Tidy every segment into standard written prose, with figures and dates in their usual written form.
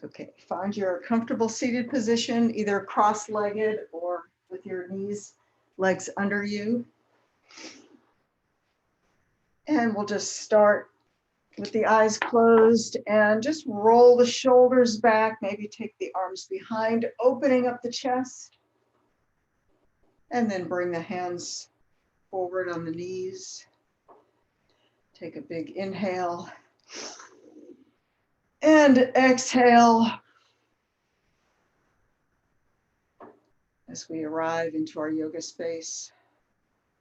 Okay, find your comfortable seated position, either cross-legged or with your legs under you. And we'll just start with the eyes closed and just roll the shoulders back, maybe take the arms behind, opening up the chest. And then bring the hands forward on the knees. Take a big inhale. And exhale. As we arrive into our yoga space,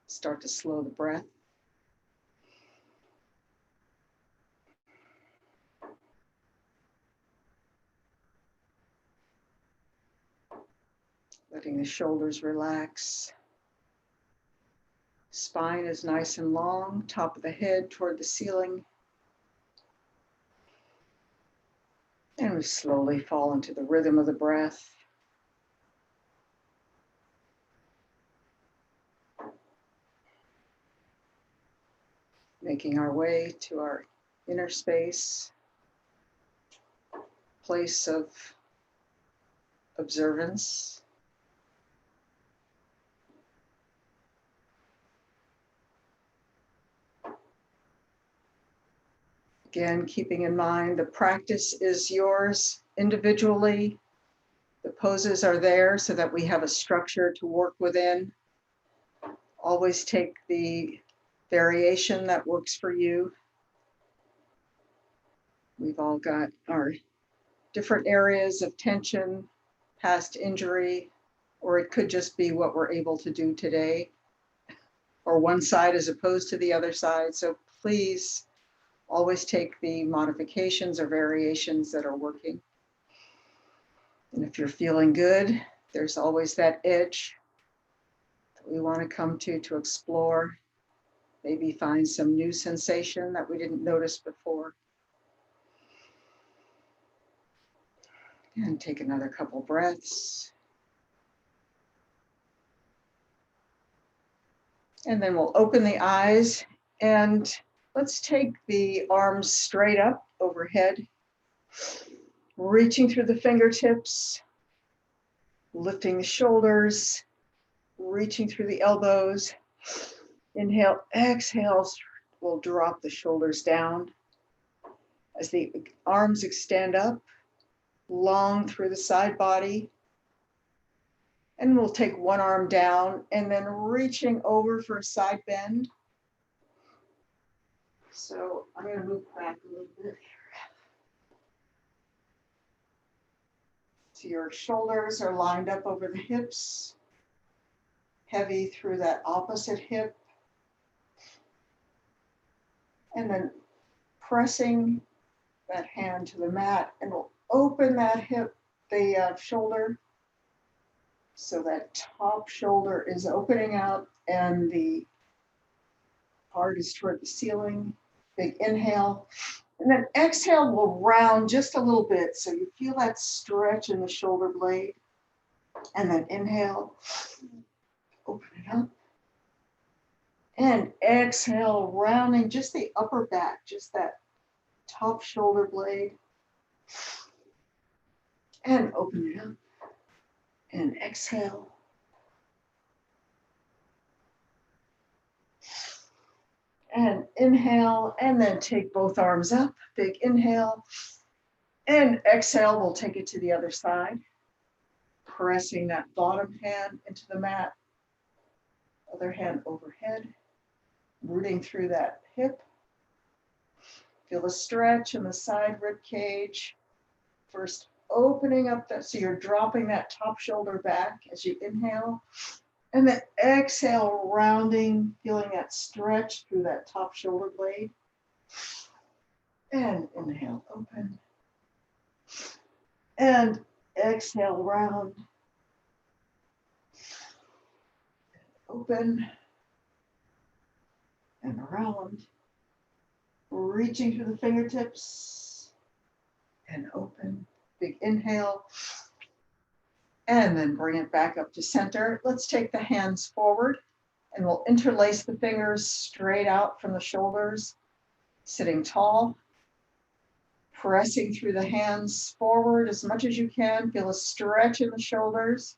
start to slow the breath. Letting the shoulders relax. Spine is nice and long, top of the head toward the ceiling. And we slowly fall into the rhythm of the breath. Making our way to our inner space, place of observance. Again, keeping in mind the practice is yours individually. The poses are there so that we have a structure to work within. Always take the variation that works for you. We've all got our different areas of tension, past injury, or it could just be what we're able to do today, or one side as opposed to the other side. So please always take the modifications or variations that are working. And if you're feeling good, there's always that edge that we want to come to explore, maybe find some new sensation that we didn't notice before. And take another couple breaths. And then we'll open the eyes and let's take the arms straight up overhead, reaching through the fingertips, lifting the shoulders, reaching through the elbows. Inhale, exhale, we'll drop the shoulders down as the arms extend up, long through the side body. And we'll take one arm down and then reaching over for a side bend. So I'm going to move back a little bit here. So your shoulders are lined up over the hips, heavy through that opposite hip. And then pressing that hand to the mat, and we'll open that hip, the shoulder, so that top shoulder is opening out and the heart is toward the ceiling. Big inhale. And then exhale, we'll round just a little bit. So you feel that stretch in the shoulder blade. And then inhale, open it up. And exhale, rounding just the upper back, just that top shoulder blade. And open it up. And exhale. And inhale, and then take both arms up. Big inhale. And exhale, we'll take it to the other side. Pressing that bottom hand into the mat. Other hand overhead. Rooting through that hip. Feel the stretch in the side rib cage. First opening up that, so you're dropping that top shoulder back as you inhale. And then exhale, rounding, feeling that stretch through that top shoulder blade. And inhale, open. And exhale, round. Open. And round. Reaching through the fingertips. And open. Big inhale. And then bring it back up to center. Let's take the hands forward and we'll interlace the fingers straight out from the shoulders, sitting tall. Pressing through the hands forward as much as you can. Feel a stretch in the shoulders.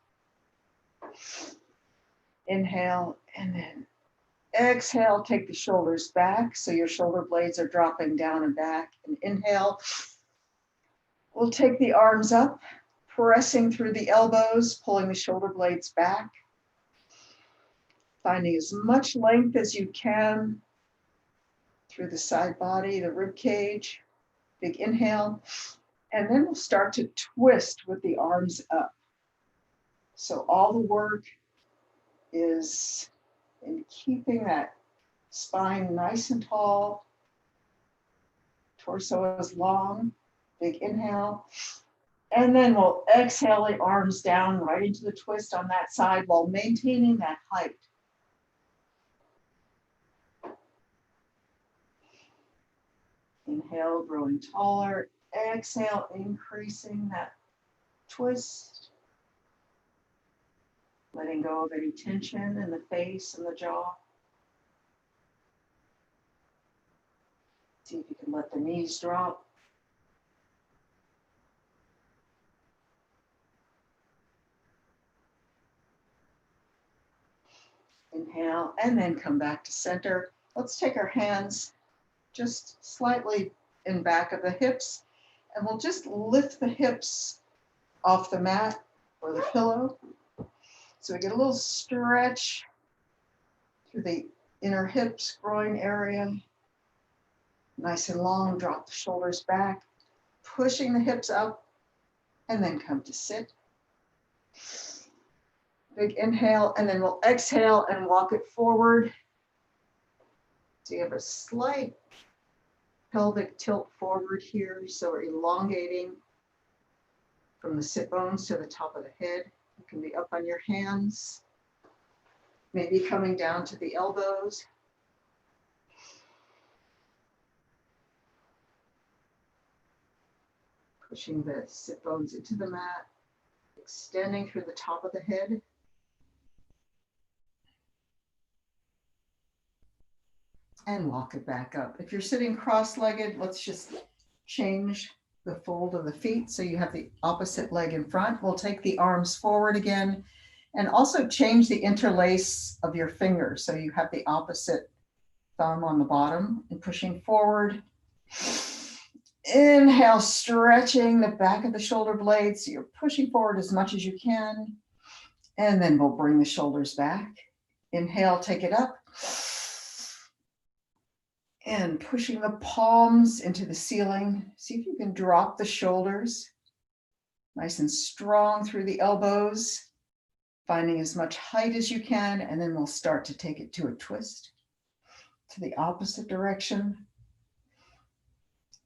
Inhale, and then exhale, take the shoulders back so your shoulder blades are dropping down and back. And inhale, we'll take the arms up, pressing through the elbows, pulling the shoulder blades back. Finding as much length as you can through the side body, the rib cage. Big inhale. And then we'll start to twist with the arms up. So all the work is in keeping that spine nice and tall. Torso is long. Big inhale. And then we'll exhale the arms down right into the twist on that side while maintaining that height. Inhale, growing taller. Exhale, increasing that twist. Letting go of any tension in the face and the jaw. See if you can let the knees drop. Inhale, and then come back to center. Let's take our hands just slightly in back of the hips, and we'll just lift the hips off the mat or the pillow. So we get a little stretch through the inner hips, groin area. Nice and long, drop the shoulders back, pushing the hips up, and then come to sit. Big inhale, and then we'll exhale and walk it forward. So you have a slight pelvic tilt forward here, so we're elongating from the sit bones to the top of the head. You can be up on your hands, maybe coming down to the elbows. Pushing the sit bones into the mat, extending through the top of the head. And walk it back up. If you're sitting cross-legged, let's just change the fold of the feet so you have the opposite leg in front. We'll take the arms forward again and also change the interlace of your fingers so you have the opposite thumb on the bottom and pushing forward. Inhale, stretching the back of the shoulder blades so you're pushing forward as much as you can. And then we'll bring the shoulders back. Inhale, take it up. And pushing the palms into the ceiling. See if you can drop the shoulders. Nice and strong through the elbows. Finding as much height as you can. And then we'll start to take it to a twist. To the opposite direction.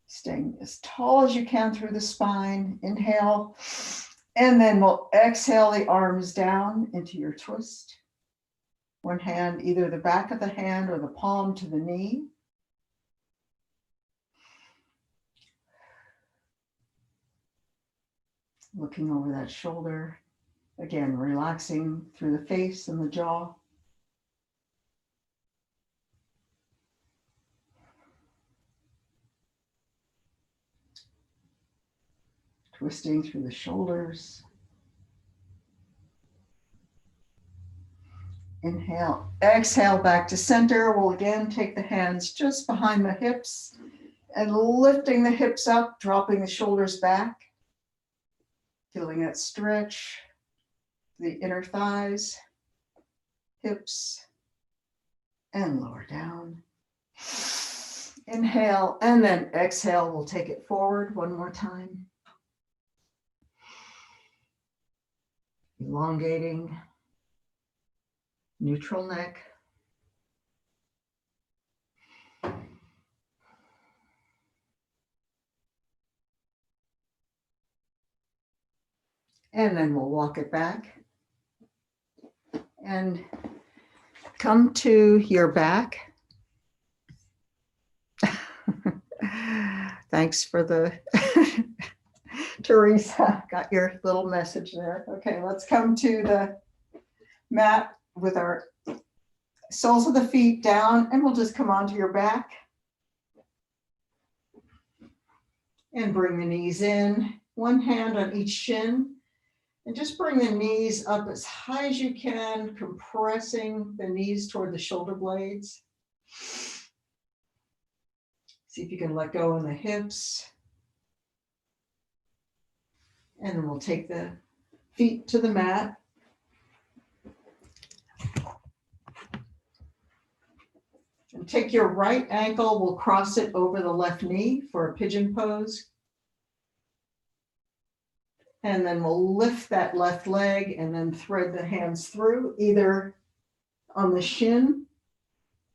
Staying as tall as you can through the spine. Inhale. And then we'll exhale the arms down into your twist. One hand, either the back of the hand or the palm to the knee. Looking over that shoulder. Again, relaxing through the face and the jaw. Twisting through the shoulders. Inhale, exhale back to center. We'll again take the hands just behind the hips and lifting the hips up, dropping the shoulders back. Feeling that stretch, the inner thighs, hips, and lower down. Inhale, and then exhale. We'll take it forward one more time. Elongating, neutral neck. And then we'll walk it back and come to your back. Thanks for the, Teresa, got your little message there. Okay, let's come to the mat with our soles of the feet down, and we'll just come onto your back. And bring the knees in, one hand on each shin. And just bring the knees up as high as you can, compressing the knees toward the shoulder blades. See if you can let go in the hips. And then we'll take the feet to the mat. And take your right ankle, we'll cross it over the left knee for a pigeon pose. And then we'll lift that left leg and then thread the hands through, either on the shin,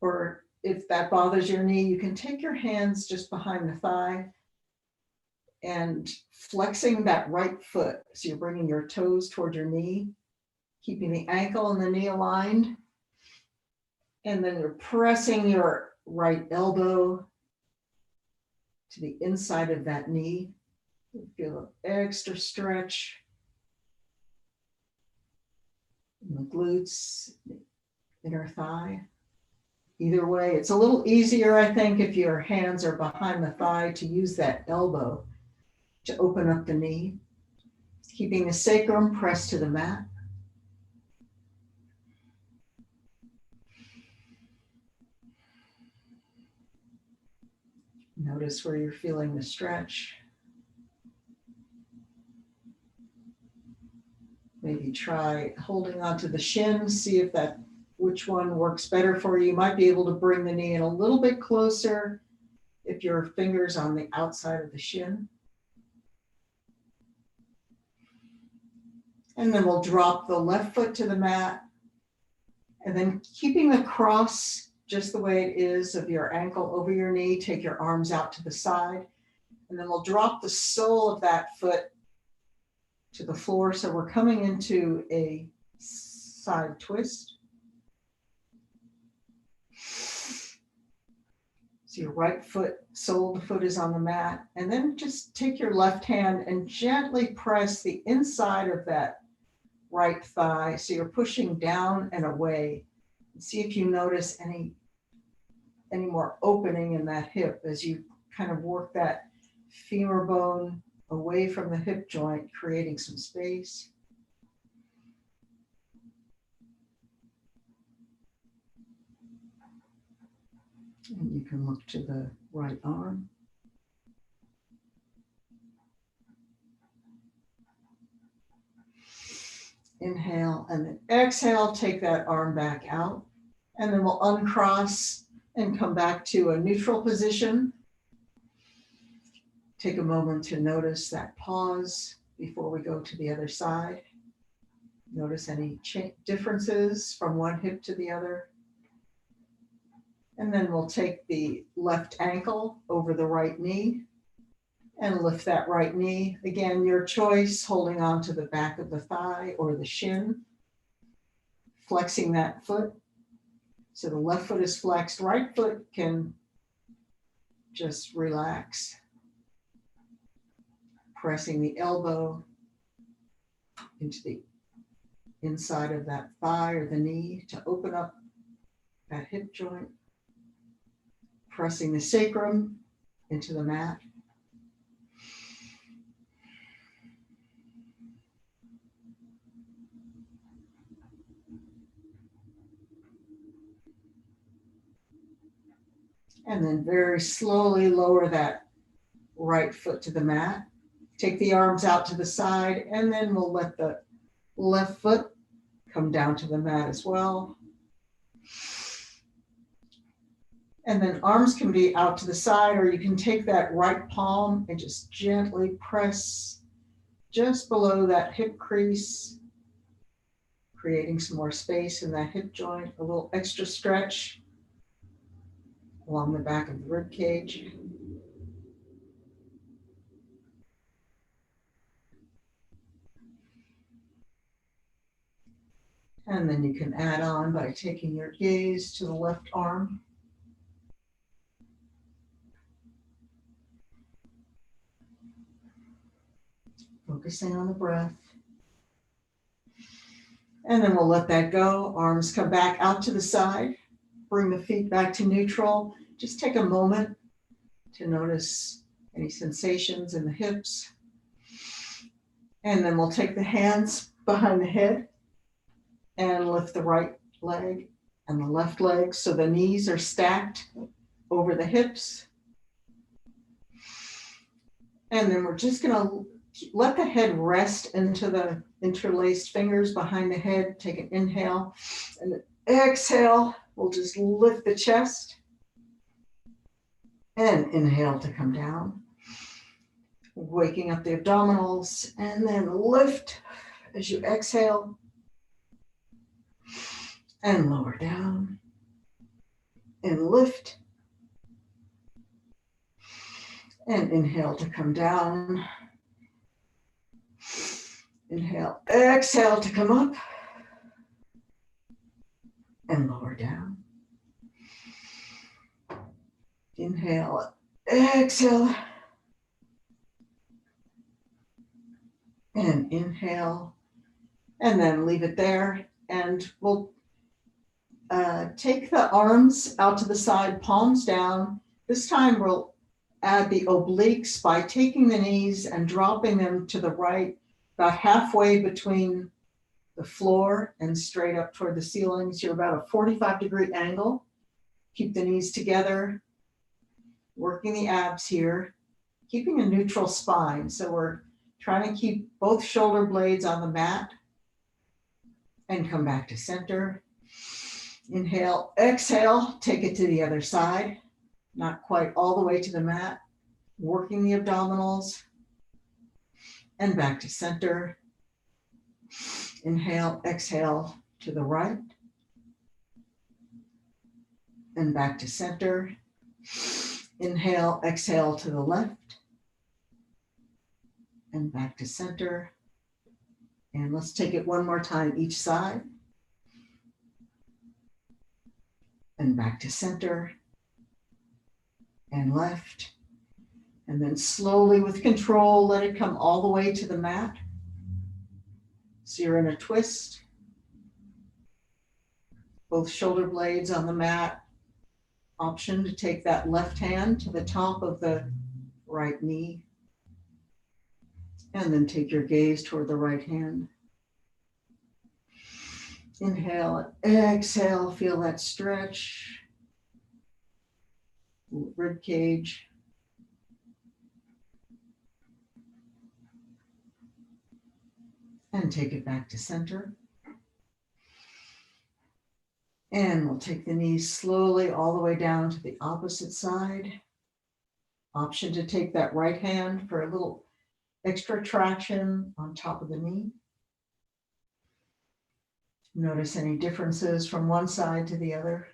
or if that bothers your knee, you can take your hands just behind the thigh and flexing that right foot. So you're bringing your toes toward your knee, keeping the ankle and the knee aligned. And then you're pressing your right elbow to the inside of that knee. You feel an extra stretch in the glutes, the inner thigh. Either way, it's a little easier, I think, if your hands are behind the thigh to use that elbow to open up the knee, keeping the sacrum pressed to the mat. Notice where you're feeling the stretch. Maybe try holding onto the shins, see if which one works better for you. You might be able to bring the knee in a little bit closer if your finger's on the outside of the shin. And then we'll drop the left foot to the mat. And then keeping the cross just the way it is of your ankle over your knee, take your arms out to the side. And then we'll drop the sole of that foot to the floor. So we're coming into a side twist. So your right foot, sole of the foot is on the mat. And then just take your left hand and gently press the inside of that right thigh. So you're pushing down and away. And see if you notice any more opening in that hip as you kind of work that femur bone away from the hip joint, creating some space. And you can look to the right arm. Inhale and then exhale, take that arm back out. And then we'll uncross and come back to a neutral position. Take a moment to notice that pause before we go to the other side. Notice any differences from one hip to the other. And then we'll take the left ankle over the right knee and lift that right knee. Again, your choice, holding on to the back of the thigh or the shin, flexing that foot. So the left foot is flexed, right foot can just relax. Pressing the elbow into the inside of that thigh or the knee to open up that hip joint. Pressing the sacrum into the mat. And then very slowly lower that right foot to the mat. Take the arms out to the side, and then we'll let the left foot come down to the mat as well. And then arms can be out to the side, or you can take that right palm and just gently press just below that hip crease, creating some more space in that hip joint, a little extra stretch along the back of the rib cage. And then you can add on by taking your gaze to the left arm. Focusing on the breath. And then we'll let that go. Arms come back out to the side. Bring the feet back to neutral. Just take a moment to notice Any sensations in the hips? And then we'll take the hands behind the head and lift the right leg and the left leg so the knees are stacked over the hips. And then we're just going to let the head rest into the interlaced fingers behind the head. Take an inhale and then exhale. We'll just lift the chest and inhale to come down. Waking up the abdominals and then lift as you exhale and lower down and lift and inhale to come down. Inhale, exhale to come up and lower down. Inhale, exhale, and inhale, and then leave it there. And we'll take the arms out to the side, palms down. This time we'll add the obliques by taking the knees and dropping them to the right, about halfway between the floor and straight up toward the ceiling. So you're about a 45-degree angle. Keep the knees together, working the abs here, keeping a neutral spine. So we're trying to keep both shoulder blades on the mat and come back to center. Inhale, exhale, take it to the other side. Not quite all the way to the mat, working the abdominals and back to center. Inhale, exhale to the right and back to center. Inhale, exhale to the left and back to center. And let's take it one more time each side and back to center and left. And then slowly with control, let it come all the way to the mat. So you're in a twist. Both shoulder blades on the mat. Option to take that left hand to the top of the right knee. And then take your gaze toward the right hand. Inhale, exhale, feel that stretch. Rib cage. And take it back to center. And we'll take the knees slowly all the way down to the opposite side. Option to take that right hand for a little extra traction on top of the knee. Notice any differences from one side to the other.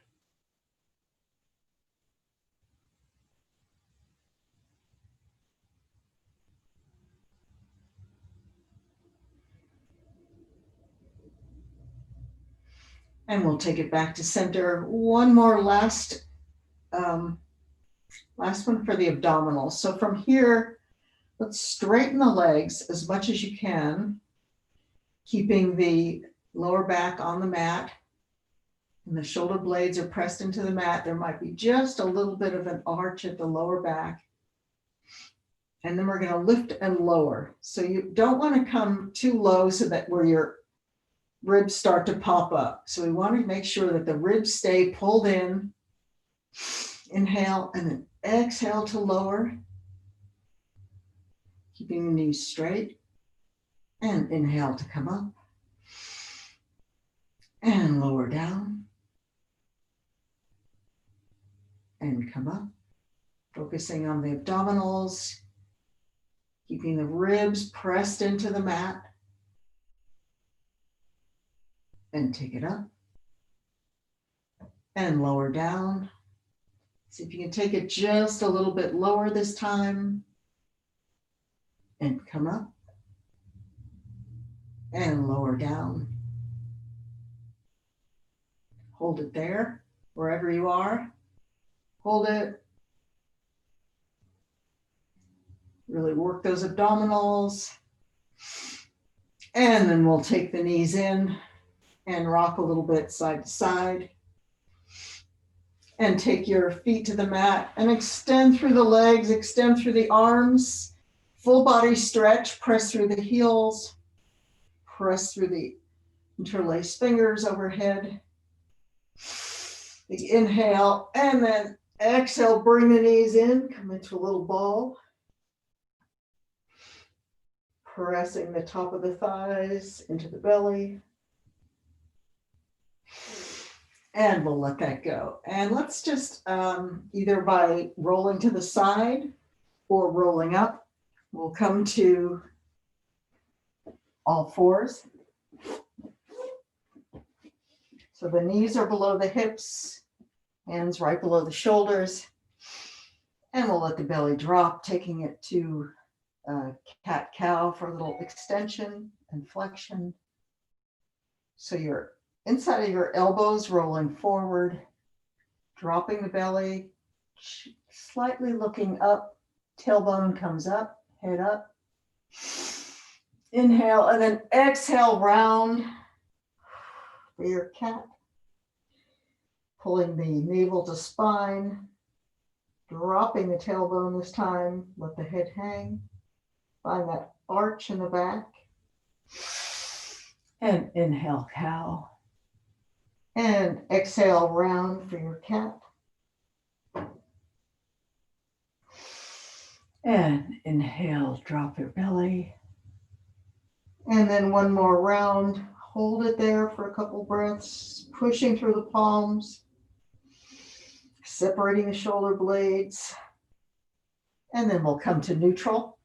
And we'll take it back to center. One more last one for the abdominals. So from here, let's straighten the legs as much as you can, keeping the lower back on the mat and the shoulder blades are pressed into the mat. There might be just a little bit of an arch at the lower back. And then we're going to lift and lower. So you don't want to come too low so that where your ribs start to pop up. So we want to make sure that the ribs stay pulled in. Inhale and then exhale to lower. Keeping the knees straight. And inhale to come up. And lower down. And come up. Focusing on the abdominals. Keeping the ribs pressed into the mat. And take it up. And lower down. See if you can take it just a little bit lower this time. And come up. And lower down. Hold it there, wherever you are. Hold it. Really work those abdominals. And then we'll take the knees in and rock a little bit side to side. And take your feet to the mat and extend through the legs, extend through the arms, full body stretch, press through the heels, press through the interlaced fingers overhead. The inhale and then exhale, bring the knees in, come into a little ball. Pressing the top of the thighs into the belly. And we'll let that go. And let's just either by rolling to the side or rolling up, we'll come to all fours. So the knees are below the hips, hands right below the shoulders. And we'll let the belly drop, taking it to cat-cow for a little extension and flexion. So you're inside of your elbows rolling forward, dropping the belly, slightly looking up, tailbone comes up, head up. Inhale and then exhale, round for your cat. Pulling the navel to spine, dropping the tailbone this time, let the head hang. Find that arch in the back. And inhale, cow. And exhale, round for your cat. And inhale, drop your belly. And then one more round. Hold it there for a couple breaths, pushing through the palms, separating the shoulder blades. And then we'll come to neutral.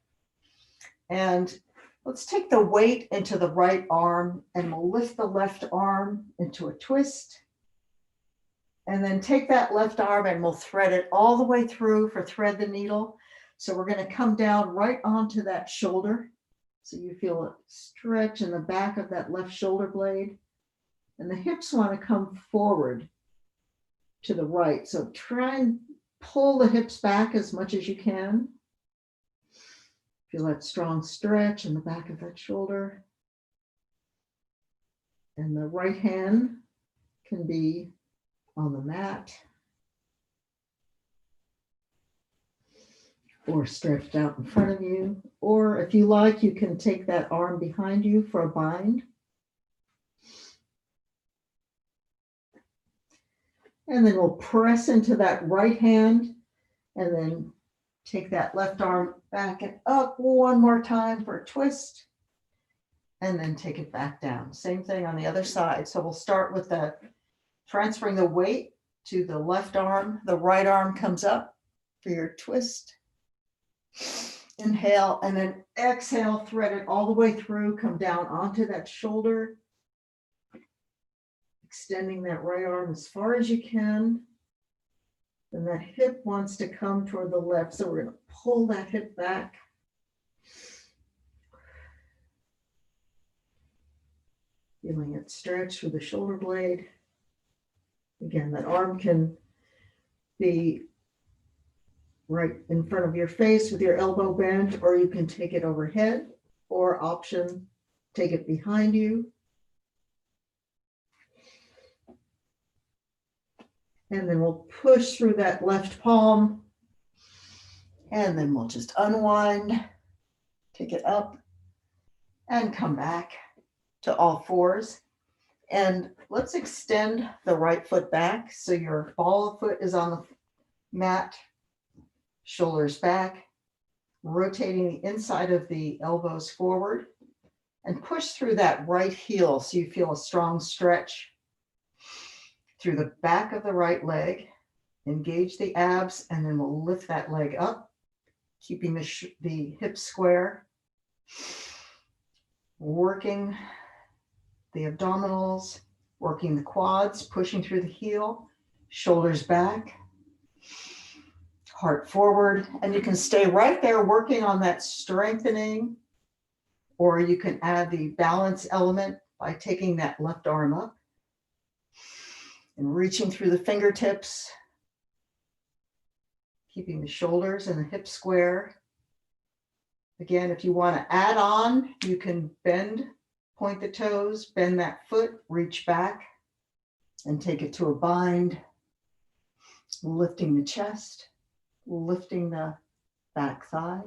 And let's take the weight into the right arm and we'll lift the left arm into a twist. And then take that left arm and we'll thread it all the way through for thread the needle. So we're going to come down right onto that shoulder. So you feel a stretch in the back of that left shoulder blade. And the hips want to come forward to the right. So try and pull the hips back as much as you can. Feel that strong stretch in the back of that shoulder. And the right hand can be on the mat or stretched out in front of you. Or if you like, you can take that arm behind you for a bind. And then we'll press into that right hand and then take that left arm back and up one more time for a twist. And then take it back down. Same thing on the other side. So we'll start with the transferring the weight to the left arm. The right arm comes up for your twist. Inhale and then exhale, thread it all the way through, come down onto that shoulder. Extending that right arm as far as you can. Then that hip wants to come toward the left. So we're going to pull that hip back. Feeling it stretch through the shoulder blade. Again, that arm can be right in front of your face with your elbow bent, or you can take it overhead, or option, take it behind you. And then we'll push through that left palm. And then we'll just unwind, take it up, and come back to all fours. And let's extend the right foot back. So your ball of foot is on the mat, shoulders back, rotating the inside of the elbows forward, and push through that right heel so you feel a strong stretch through the back of the right leg. Engage the abs, and then we'll lift that leg up, keeping the hips square, working the abdominals, working the quads, pushing through the heel, shoulders back, heart forward, and you can stay right there working on that strengthening, or you can add the balance element by taking that left arm up and reaching through the fingertips, keeping the shoulders and the hips square. Again, if you want to add on, you can bend, point the toes, bend that foot, reach back, and take it to a bind. Lifting the chest, lifting the back thigh.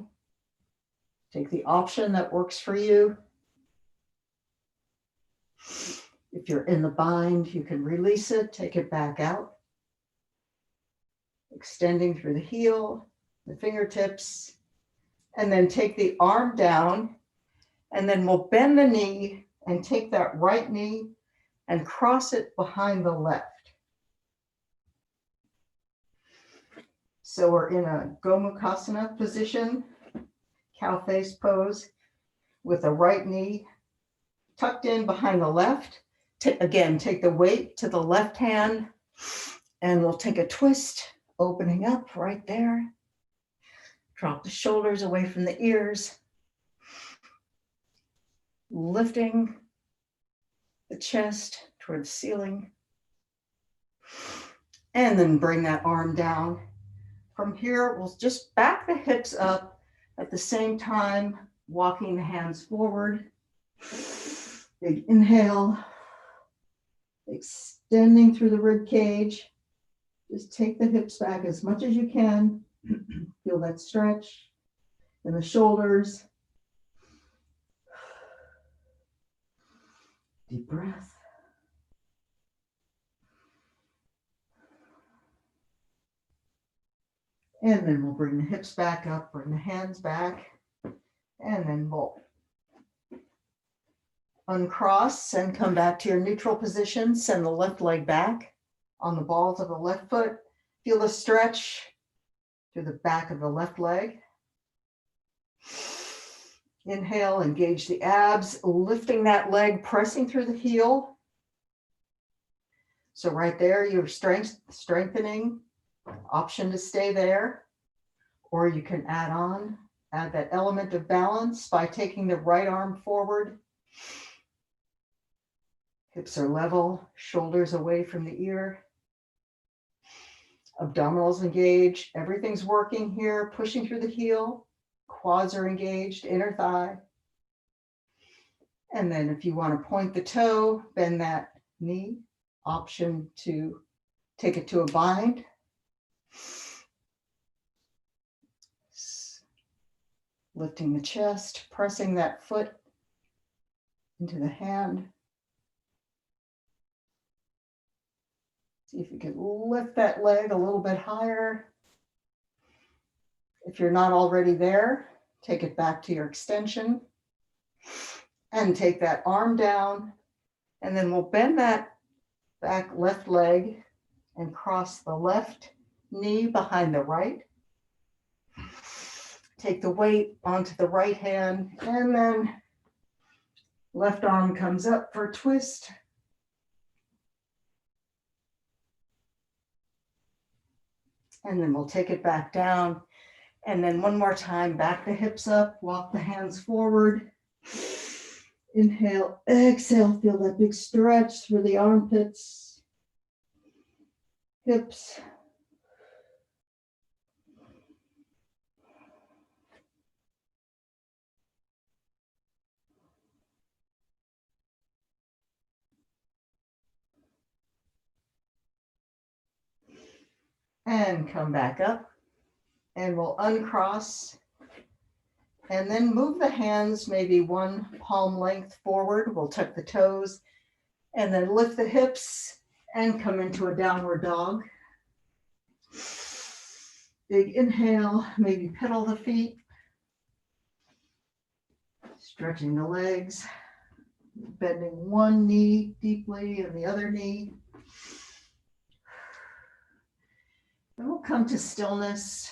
Take the option that works for you. If you're in the bind, you can release it, take it back out. Extending through the heel, the fingertips, and then take the arm down, and then we'll bend the knee and take that right knee and cross it behind the left. So we're in a Gomukhasana position, cow face pose, with the right knee tucked in behind the left. Again, take the weight to the left hand, and we'll take a twist, opening up right there. Drop the shoulders away from the ears. Lifting the chest toward the ceiling. And then bring that arm down. From here, we'll just back the hips up at the same time, walking the hands forward. Big inhale. Extending through the rib cage. Just take the hips back as much as you can. Feel that stretch in the shoulders. Deep breath. And then we'll bring the hips back up, bring the hands back, and then we'll uncross and come back to your neutral position. Send the left leg back on the balls of the left foot. Feel the stretch through the back of the left leg. Inhale, engage the abs, lifting that leg, pressing through the heel. So right there, you're strengthening. Option to stay there, or you can add that element of balance by taking the right arm forward. Hips are level, shoulders away from the ear. Abdominals engaged, everything's working here, pushing through the heel. Quads are engaged, inner thigh. And then if you want to point the toe, bend that knee. Option to take it to a bind. Lifting the chest, pressing that foot into the hand. See if you can lift that leg a little bit higher. If you're not already there, take it back to your extension and take that arm down. And then we'll bend that back left leg and cross the left knee behind the right. Take the weight onto the right hand, and then left arm comes up for a twist. And then we'll take it back down. And then one more time, back the hips up, walk the hands forward. Inhale, exhale, feel that big stretch through the armpits, hips. And come back up, and we'll uncross, and then move the hands maybe one palm length forward. We'll tuck the toes, and then lift the hips and come into a downward dog. Big inhale, maybe pedal the feet, stretching the legs, bending one knee deeply and the other knee. Then we'll come to stillness,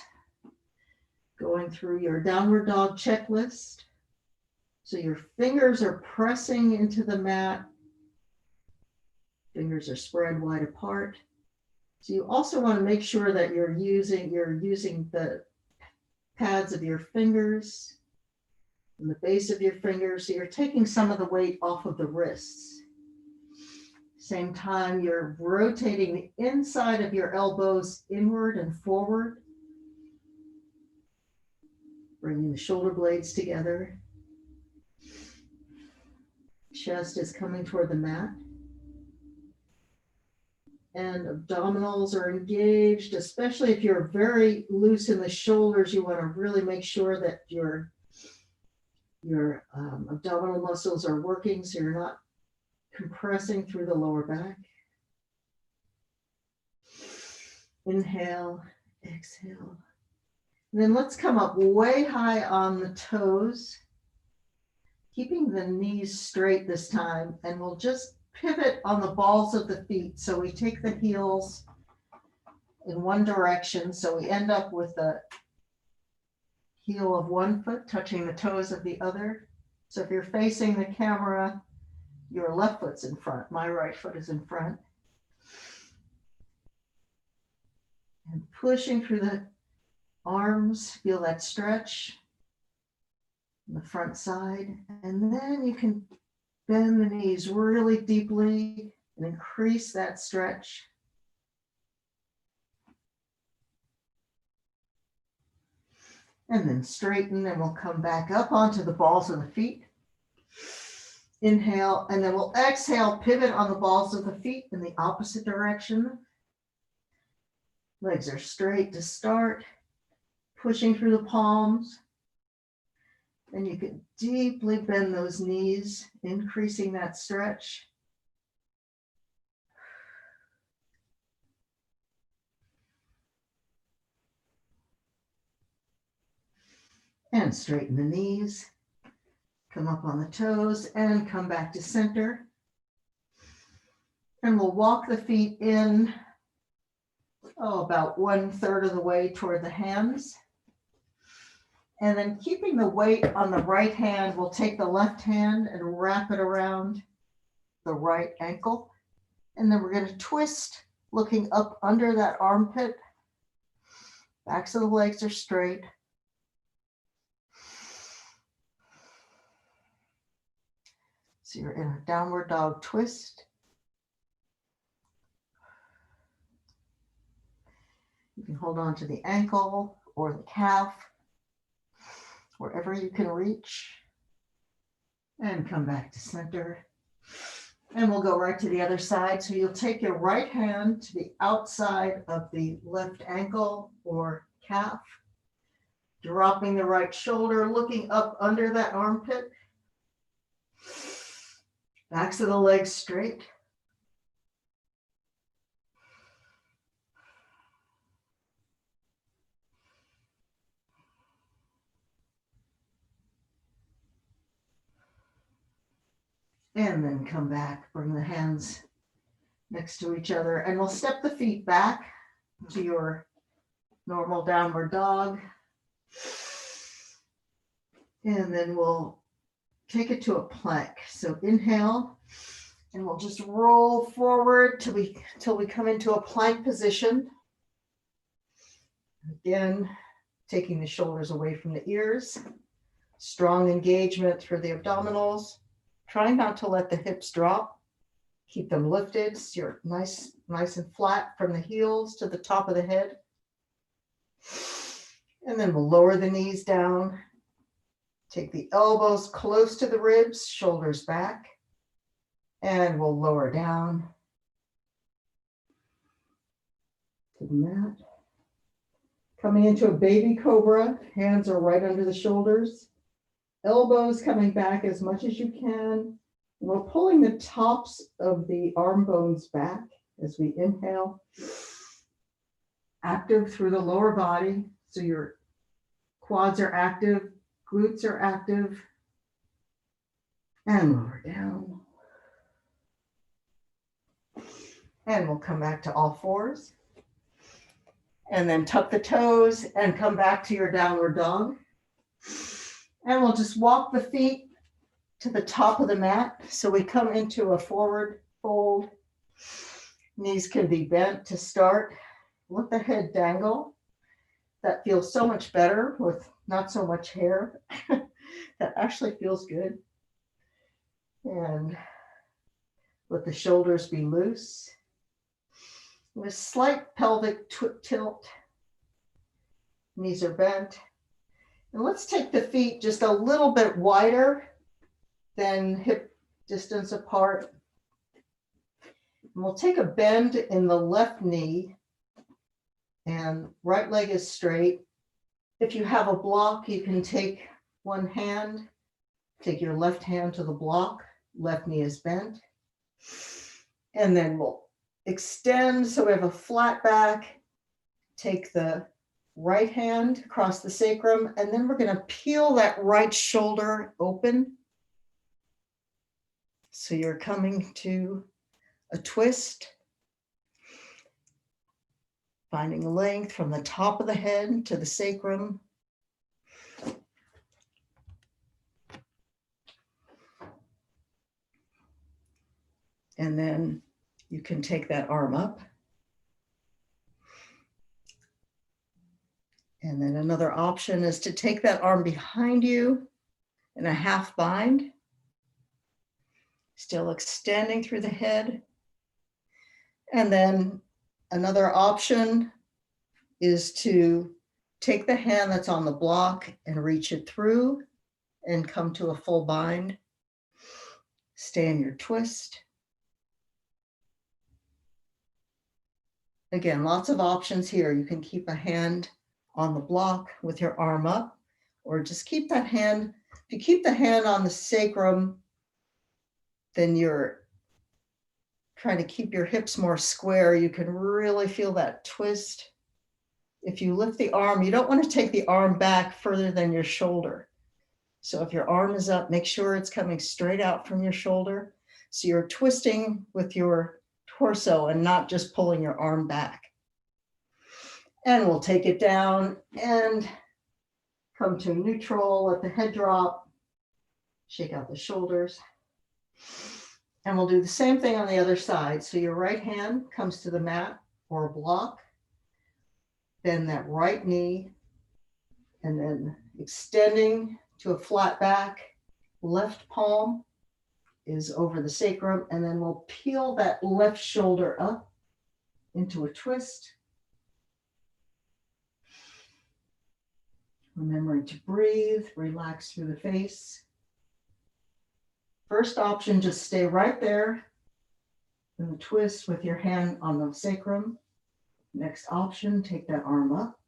going through your downward dog checklist. So your fingers are pressing into the mat. Fingers are spread wide apart. So you also want to make sure that you're using the pads of your fingers and the base of your fingers. So you're taking some of the weight off of the wrists. Same time, you're rotating the inside of your elbows inward and forward, bringing the shoulder blades together. Chest is coming toward the mat. and abdominals are engaged, especially if you're very loose in the shoulders. You want to really make sure that your abdominal muscles are working so you're not compressing through the lower back. Inhale, exhale. And then let's come up way high on the toes, keeping the knees straight this time, and we'll just pivot on the balls of the feet. So we take the heels in one direction, so we end up with the heel of one foot touching the toes of the other. So if you're facing the camera, your left foot's in front, my right foot is in front. And pushing through the arms, feel that stretch on the front side. And then you can bend the knees really deeply and increase that stretch. And then straighten, and we'll come back up onto the balls of the feet. Inhale, and then we'll exhale, pivot on the balls of the feet in the opposite direction. Legs are straight to start, pushing through the palms. And you can deeply bend those knees, increasing that stretch. And straighten the knees. Come up on the toes and come back to center. And we'll walk the feet in, about 1/3 of the way toward the hands. And then keeping the weight on the right hand, we'll take the left hand and wrap it around the right ankle. And then we're going to twist, looking up under that armpit. Backs of the legs are straight. So you're in a downward dog twist. You can hold on to the ankle or the calf, wherever you can reach. And come back to center. And we'll go right to the other side. So you'll take your right hand to the outside of the left ankle or calf, dropping the right shoulder, looking up under that armpit. Backs of the legs straight. And then come back, bring the hands next to each other, and we'll step the feet back to your normal downward dog. And then we'll take it to a plank. So inhale, and we'll just roll forward till we come into a plank position. Again, taking the shoulders away from the ears. Strong engagement through the abdominals. Trying not to let the hips drop. Keep them lifted so you're nice and flat from the heels to the top of the head. And then we'll lower the knees down. Take the elbows close to the ribs, shoulders back. And we'll lower down to the mat. Coming into a baby cobra, hands are right under the shoulders. Elbows coming back as much as you can. We're pulling the tops of the arm bones back as we inhale. Active through the lower body. So your quads are active, glutes are active. And lower down. And we'll come back to all fours. And then tuck the toes and come back to your downward dog. And we'll just walk the feet to the top of the mat. So we come into a forward fold. Knees can be bent to start. Let the head dangle. That feels so much better with not so much hair. That actually feels good. And let the shoulders be loose. With slight pelvic tilt. Knees are bent. And let's take the feet just a little bit wider than hip distance apart. And we'll take a bend in the left knee and right leg is straight. If you have a block, you can take one hand, take your left hand to the block, left knee is bent. And then we'll extend so we have a flat back. Take the right hand across the sacrum, and then we're going to peel that right shoulder open. So you're coming to a twist, finding length from the top of the head to the sacrum. And then you can take that arm up. And then another option is to take that arm behind you in a half bind, still extending through the head. And then another option is to take the hand that's on the block and reach it through and come to a full bind. Stay in your twist. Again, lots of options here. You can keep a hand on the block with your arm up, or just keep that hand. If you keep the hand on the sacrum, then you're trying to keep your hips more square. You can really feel that twist. If you lift the arm, you don't want to take the arm back further than your shoulder. So if your arm is up, make sure it's coming straight out from your shoulder. So you're twisting with your torso and not just pulling your arm back. And we'll take it down and come to neutral, let the head drop, shake out the shoulders. And we'll do the same thing on the other side. So your right hand comes to the mat or a block, then that right knee, and then extending to a flat back, left palm is over the sacrum, and then we'll peel that left shoulder up into a twist. Remembering to breathe, relax through the face. First option, just stay right there in the twist with your hand on the sacrum. Next option, take that arm up.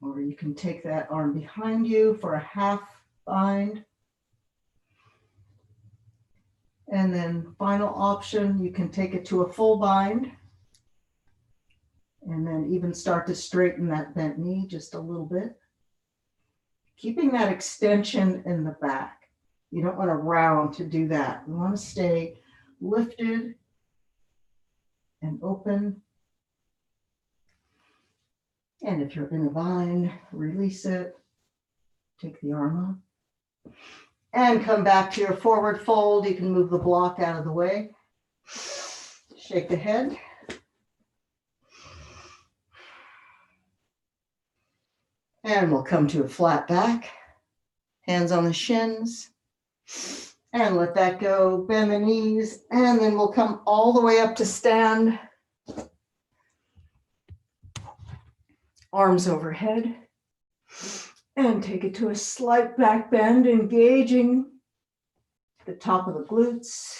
Or you can take that arm behind you for a half bind. And then final option, you can take it to a full bind. And then even start to straighten that bent knee just a little bit. Keeping that extension in the back. You don't want to round to do that. You want to stay lifted and open. And if you're in a bind, release it. Take the arm up. And come back to your forward fold. You can move the block out of the way. Shake the head. And we'll come to a flat back. Hands on the shins. And let that go. Bend the knees. And then we'll come all the way up to stand. Arms overhead. And take it to a slight back bend, engaging the top of the glutes.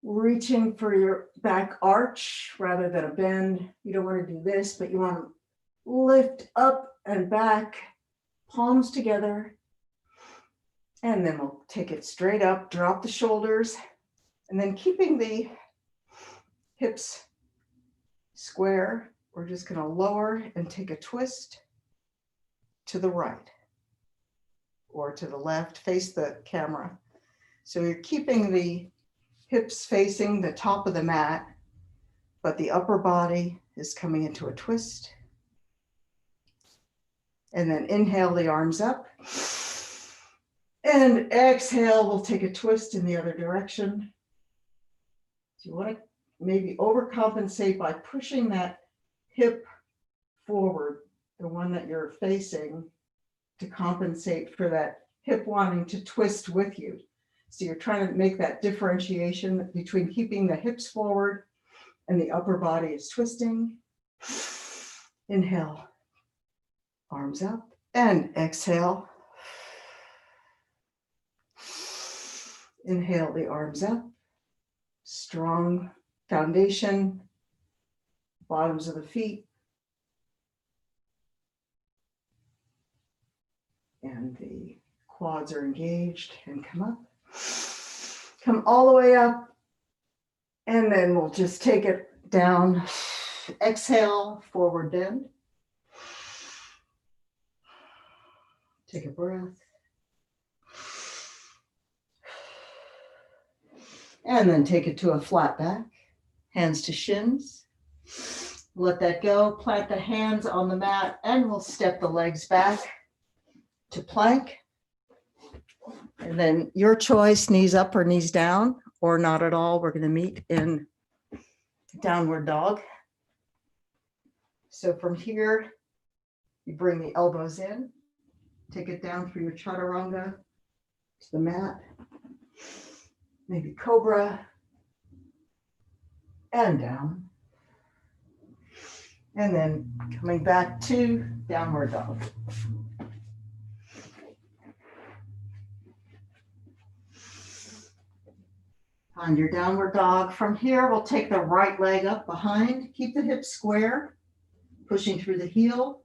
Reaching for your back arch rather than a bend. You don't want to do this, but you want to lift up and back, palms together. And then we'll take it straight up, drop the shoulders, and then keeping the hips square, we're just going to lower and take a twist to the right or to the left, face the camera. So you're keeping the hips facing the top of the mat, but the upper body is coming into a twist. And then inhale the arms up. And exhale, we'll take a twist in the other direction. So you want to maybe overcompensate by pushing that hip forward, the one that you're facing, to compensate for that hip wanting to twist with you. So you're trying to make that differentiation between keeping the hips forward and the upper body is twisting. Inhale, arms up, and exhale. Inhale the arms up. Strong foundation, bottoms of the feet. And the quads are engaged, and come up. Come all the way up. And then we'll just take it down. Exhale, forward bend. Take a breath. And then take it to a flat back. Hands to shins. Let that go. Plant the hands on the mat, and we'll step the legs back to plank. And then your choice, knees up or knees down, or not at all. We're going to meet in downward dog. So from here, you bring the elbows in, take it down through your chaturanga to the mat, maybe cobra, and down. And then coming back to downward dog. Find your downward dog. From here, we'll take the right leg up behind. Keep the hips square, pushing through the heel.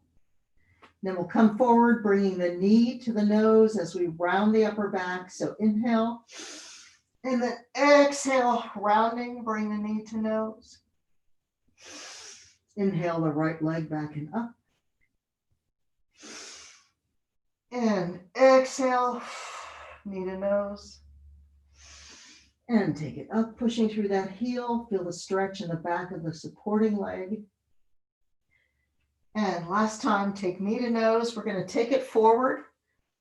Then we'll come forward, bringing the knee to the nose as we round the upper back. So inhale, and then exhale, rounding, bring the knee to nose. Inhale the right leg back and up. And exhale, knee to nose. And take it up, pushing through that heel. Feel the stretch in the back of the supporting leg. And last time, take knee to nose. We're going to take it forward.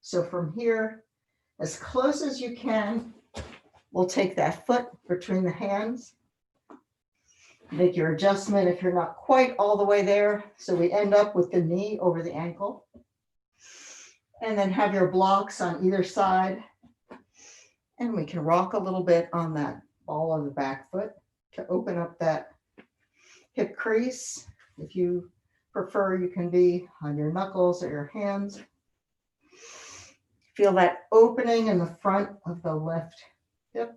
So from here, as close as you can, we'll take that foot between the hands. Make your adjustment if you're not quite all the way there. So we end up with the knee over the ankle. And then have your blocks on either side. And we can rock a little bit on that ball of the back foot to open up that hip crease. If you prefer, you can be on your knuckles or your hands. Feel that opening in the front of the left hip.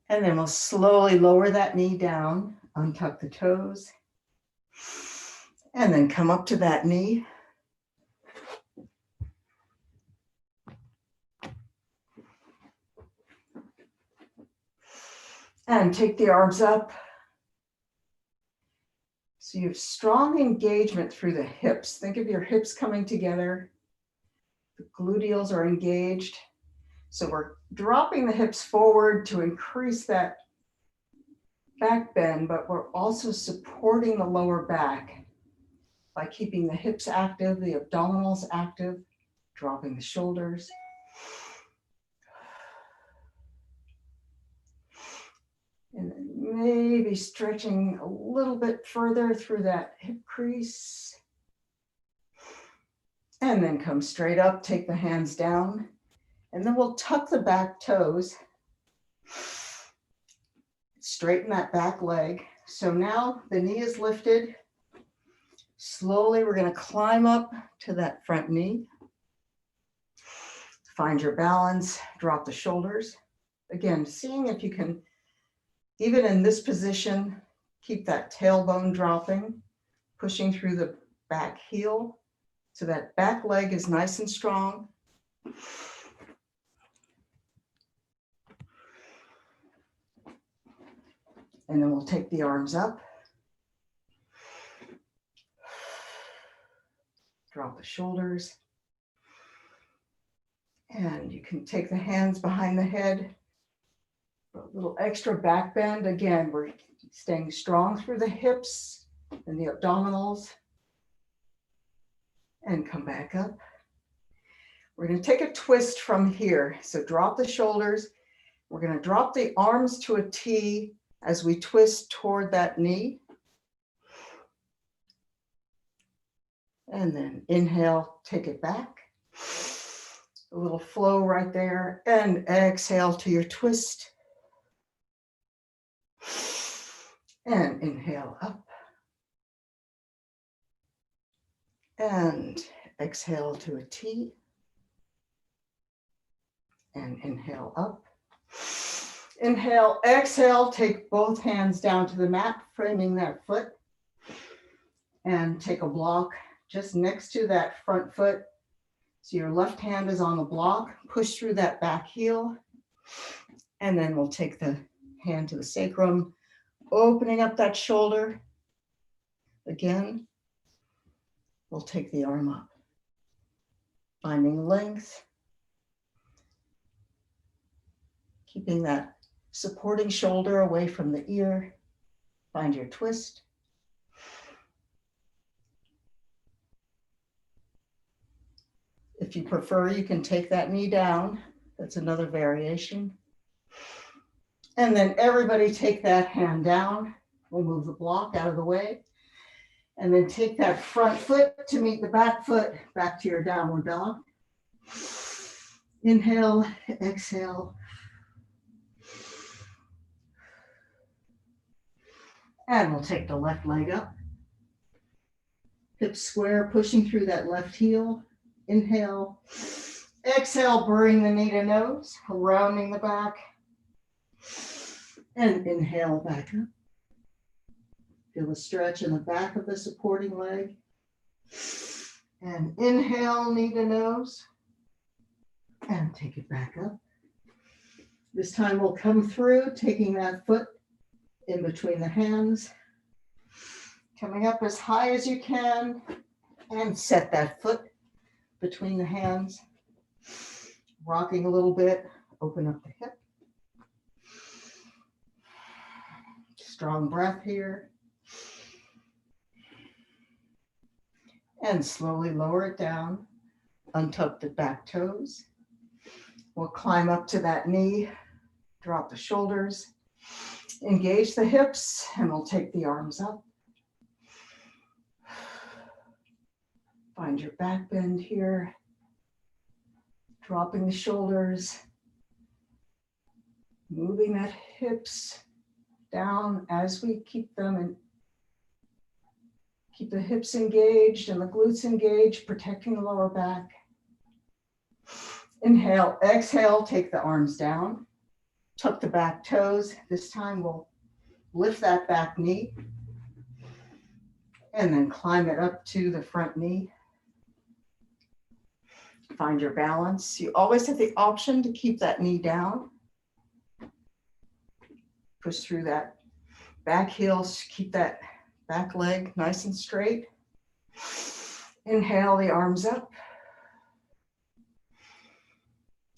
And then we'll slowly lower that knee down, untuck the toes, and then come up to that knee. And take the arms up. So you have strong engagement through the hips. Think of your hips coming together. The gluteals are engaged. So we're dropping the hips forward to increase that back bend, but we're also supporting the lower back by keeping the hips active, the abdominals active, dropping the shoulders. And then maybe stretching a little bit further through that hip crease. And then come straight up, take the hands down. And then we'll tuck the back toes. Straighten that back leg. So now the knee is lifted. Slowly, we're going to climb up to that front knee. Find your balance, drop the shoulders. Again, seeing if you can, even in this position, keep that tailbone dropping, pushing through the back heel so that back leg is nice and strong. And then we'll take the arms up. Drop the shoulders. And you can take the hands behind the head. A little extra back bend. Again, we're staying strong through the hips and the abdominals. And come back up. We're going to take a twist from here. So drop the shoulders. We're going to drop the arms to a T as we twist toward that knee. And then inhale, take it back. A little flow right there. And exhale to your twist. And inhale up. And exhale to a T. And inhale up. Inhale, exhale, take both hands down to the mat, framing that foot. And take a block just next to that front foot. So your left hand is on the block, push through that back heel. And then we'll take the hand to the sacrum, opening up that shoulder. Again, we'll take the arm up, finding length, keeping that supporting shoulder away from the ear. Find your twist. If you prefer, you can take that knee down. That's another variation. And then everybody take that hand down. We'll move the block out of the way. And then take that front foot to meet the back foot, back to your downward dog. Inhale, exhale. And we'll take the left leg up. Hips square, pushing through that left heel. Inhale. Exhale, bring the knee to nose, rounding the back. And inhale back up. Feel a stretch in the back of the supporting leg. And inhale, knee to nose. And take it back up. This time we'll come through, taking that foot in between the hands. Coming up as high as you can. And set that foot between the hands. Rocking a little bit. Open up the hip. Strong breath here. And slowly lower it down. Untuck the back toes. We'll climb up to that knee. Drop the shoulders. Engage the hips, and we'll take the arms up. Find your back bend here. Dropping the shoulders. Moving that hips down as we keep them and keep the hips engaged and the glutes engaged, protecting the lower back. Inhale, exhale, take the arms down. Tuck the back toes. This time we'll lift that back knee and then climb it up to the front knee. Find your balance. You always have the option to keep that knee down. Push through that back heel, keep that back leg nice and straight. Inhale the arms up.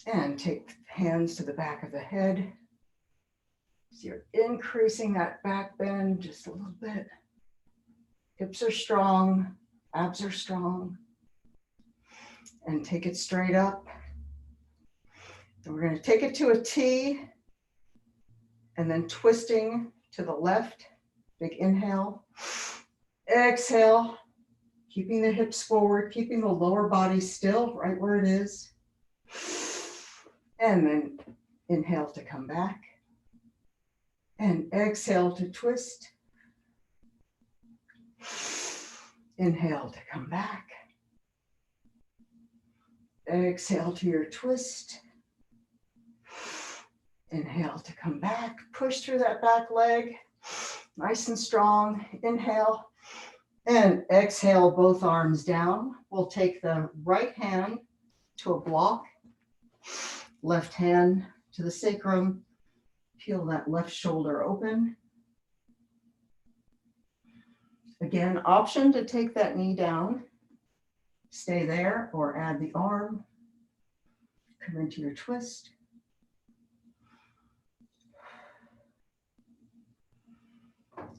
And take hands to the back of the head. So you're increasing that back bend just a little bit. Hips are strong, abs are strong. And take it straight up. And we're going to take it to a T. And then twisting to the left. Big inhale. Exhale. Keeping the hips forward, keeping the lower body still right where it is. And then inhale to come back. And exhale to twist. Inhale to come back. Exhale to your twist. Inhale to come back. Push through that back leg. Nice and strong. Inhale. And exhale, both arms down. We'll take the right hand to a block. Left hand to the sacrum. Peel that left shoulder open. Again, option to take that knee down. Stay there or add the arm. Come into your twist.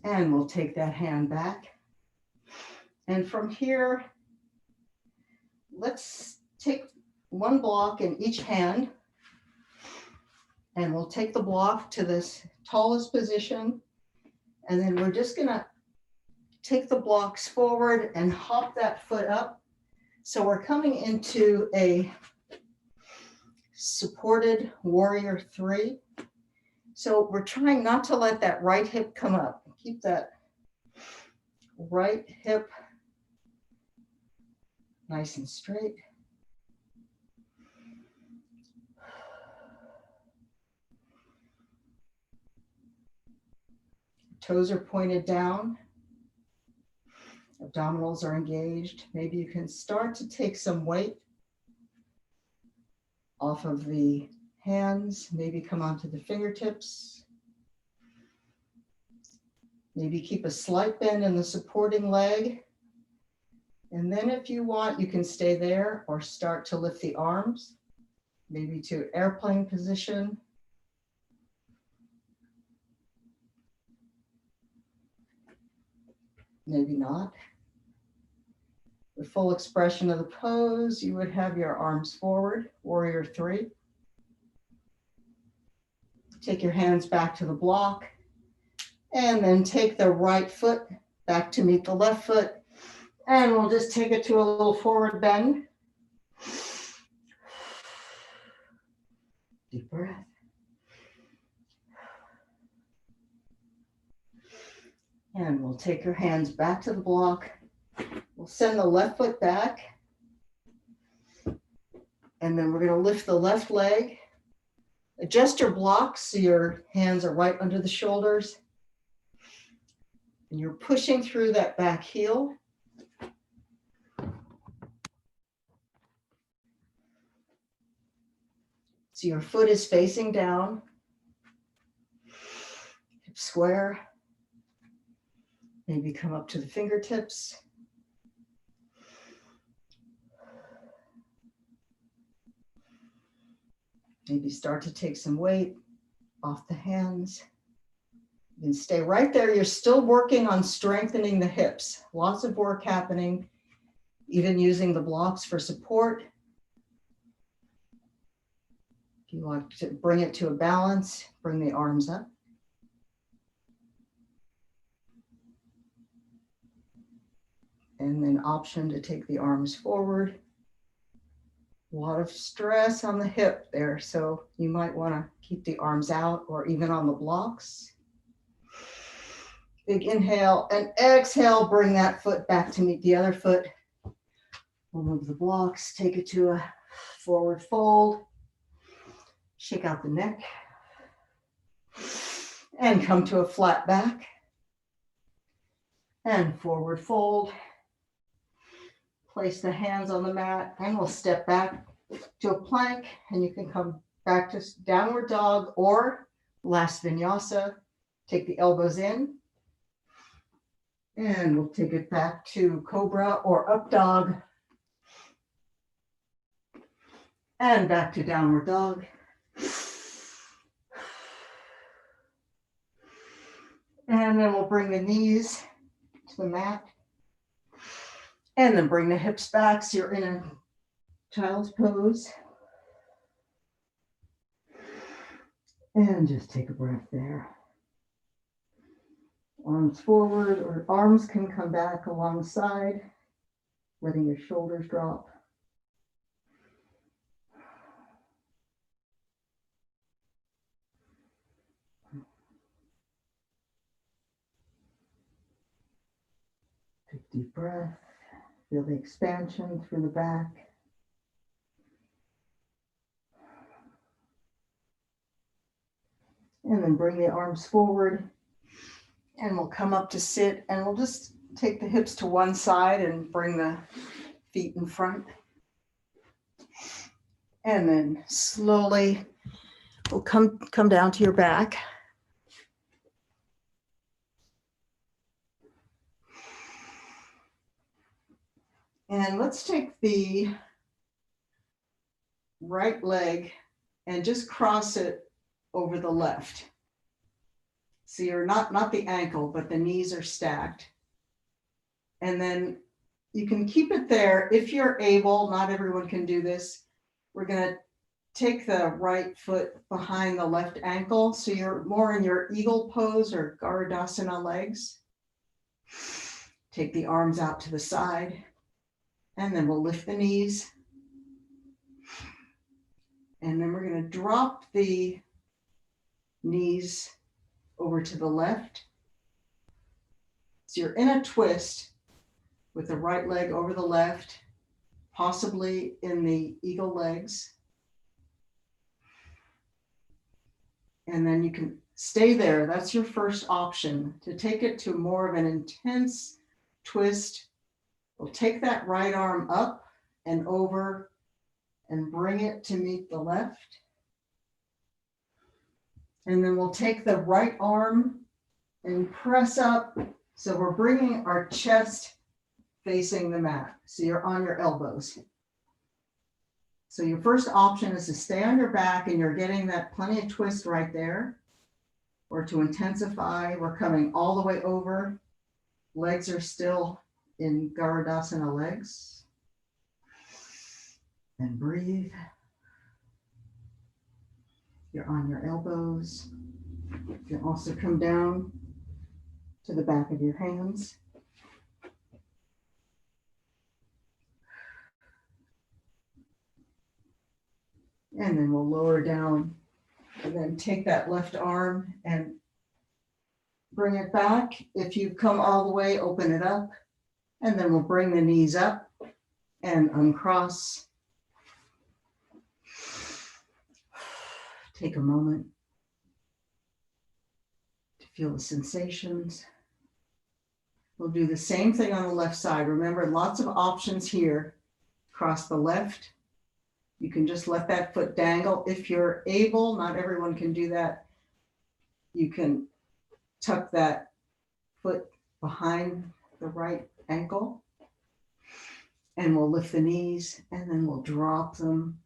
And we'll take that hand back. And from here, let's take one block in each hand. And we'll take the block to this tallest position. And then we're just gonna take the blocks forward and hop that foot up. So we're coming into a supported warrior 3. So we're trying not to let that right hip come up. Keep that right hip nice and straight. Toes are pointed down. Abdominals are engaged. Maybe you can start to take some weight off of the hands, maybe come onto the fingertips. Maybe keep a slight bend in the supporting leg. And then if you want, you can stay there or start to lift the arms, maybe to airplane position. Maybe not. The full expression of the pose, you would have your arms forward, warrior three. Take your hands back to the block and then take the right foot back to meet the left foot. And we'll just take it to a little forward bend. Deep breath. And we'll take your hands back to the block. We'll send the left foot back. And then we're going to lift the left leg. Adjust your blocks so your hands are right under the shoulders. And you're pushing through that back heel. So your foot is facing down. Hip square. Maybe come up to the fingertips. Maybe start to take some weight off the hands. You can stay right there. You're still working on strengthening the hips. Lots of work happening, even using the blocks for support. If you want to bring it to a balance, bring the arms up. And then option to take the arms forward. A lot of stress on the hip there, so you might want to keep the arms out or even on the blocks. Big inhale and exhale, bring that foot back to meet the other foot. We'll move the blocks, take it to a forward fold. Shake out the neck. And come to a flat back. And forward fold. Place the hands on the mat and we'll step back to a plank and you can come back to downward dog or last vinyasa. Take the elbows in and we'll take it back to Cobra or up dog and back to downward dog. And then we'll bring the knees to the mat. And then bring the hips back so you're in a child's pose. And just take a breath there. Arms forward or arms can come back alongside, letting your shoulders drop. Take a deep breath. Feel the expansion through the back. And then bring the arms forward and we'll come up to sit and we'll just take the hips to one side and bring the feet in front. And then slowly we'll come down to your back. And let's take the right leg and just cross it over the left. So you're not the ankle, but the knees are stacked. And then you can keep it there if you're able. Not everyone can do this. We're going to take the right foot behind the left ankle. So you're more in your eagle pose or Garudasana legs. Take the arms out to the side. And then we'll lift the knees. And then we're going to drop the knees over to the left. So you're in a twist with the right leg over the left, possibly in the eagle legs. And then you can stay there. That's your first option. To take it to more of an intense twist, we'll take that right arm up and over and bring it to meet the left. And then we'll take the right arm and press up. So we're bringing our chest facing the mat. So you're on your elbows. So your first option is to stay on your back and you're getting that plenty of twist right there. Or to intensify, we're coming all the way over. Legs are still in Garudasana legs. And breathe. You're on your elbows. You can also come down to the back of your hands. And then we'll lower down and then take that left arm and bring it back. If you come all the way, open it up. And then we'll bring the knees up and uncross. Take a moment to feel the sensations. We'll do the same thing on the left side. Remember, lots of options here. Cross the left. You can just let that foot dangle. If you're able, not everyone can do that. You can tuck that foot behind the right ankle. And we'll lift the knees and then we'll drop them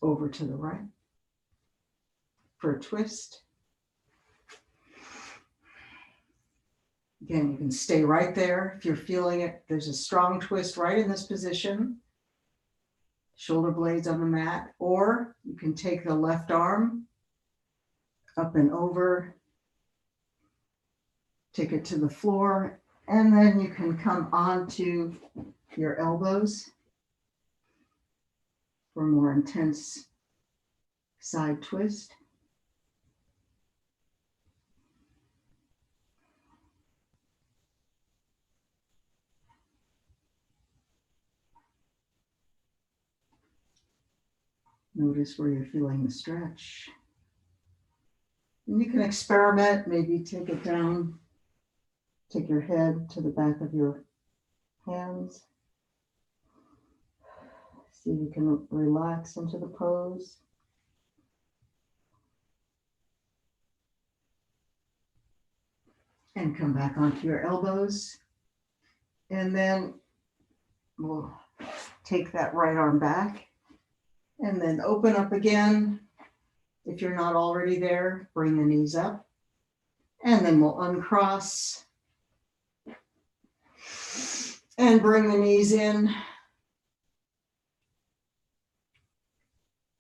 over to the right for a twist. Again, you can stay right there. If you're feeling it, there's a strong twist right in this position. Shoulder blades on the mat, or you can take the left arm up and over, take it to the floor, and then you can come onto your elbows for a more intense side twist. Notice where you're feeling the stretch. And you can experiment, maybe take it down, take your head to the back of your hands. See if you can relax into the pose. And come back onto your elbows. And then we'll take that right arm back. And then open up again. If you're not already there, bring the knees up. And then we'll uncross. And bring the knees in.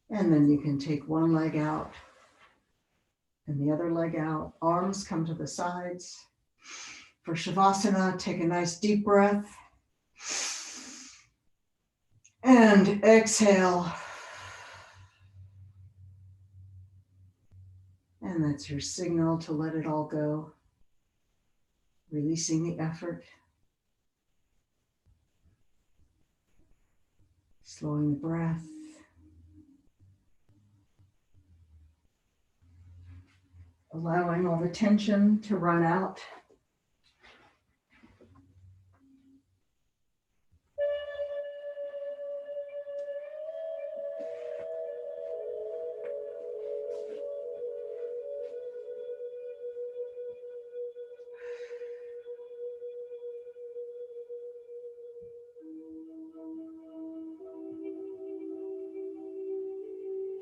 And then you can take one leg out and the other leg out. Arms come to the sides. For Shavasana, take a nice deep breath. And exhale. And that's your signal to let it all go. Releasing the effort. Slowing the breath. Allowing all the tension to run out.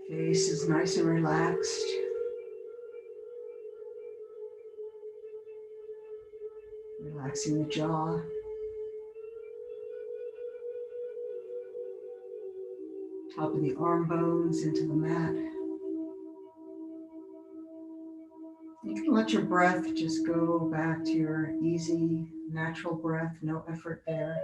Face is nice and relaxed. Relaxing the jaw. Top of the arm bones into the mat. You can let your breath just go back to your easy, natural breath, no effort there.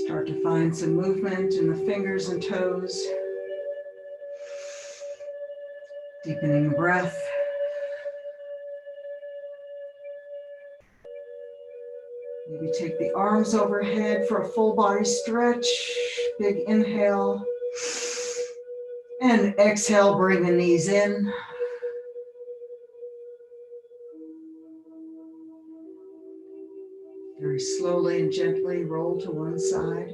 Start to find some movement in the fingers and toes. Deepening the breath. Maybe take the arms overhead for a full body stretch. Big inhale. And exhale, bring the knees in. Very slowly and gently roll to one side.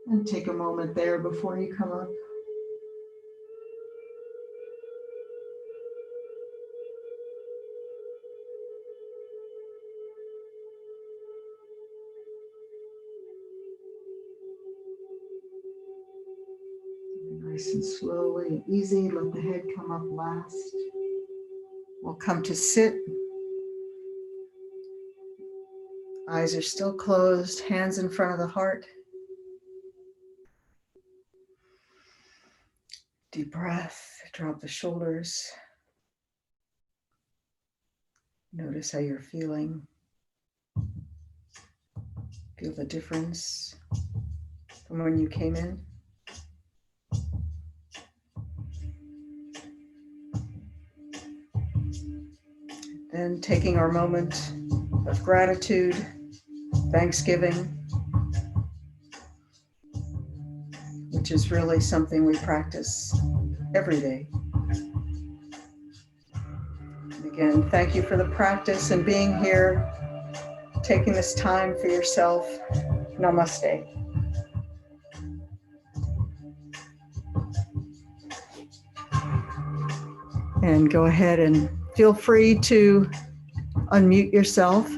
And take a moment there before you come up. Nice and slowly and easy, let the head come up last. We'll come to sit. Eyes are still closed, hands in front of the heart. Deep breath, drop the shoulders. Notice how you're feeling. Feel the difference from when you came in. Then taking our moment of gratitude, thanksgiving, which is really something we practice every day. And again, thank you for the practice and being here, taking this time for yourself. Namaste. And go ahead and feel free to unmute yourself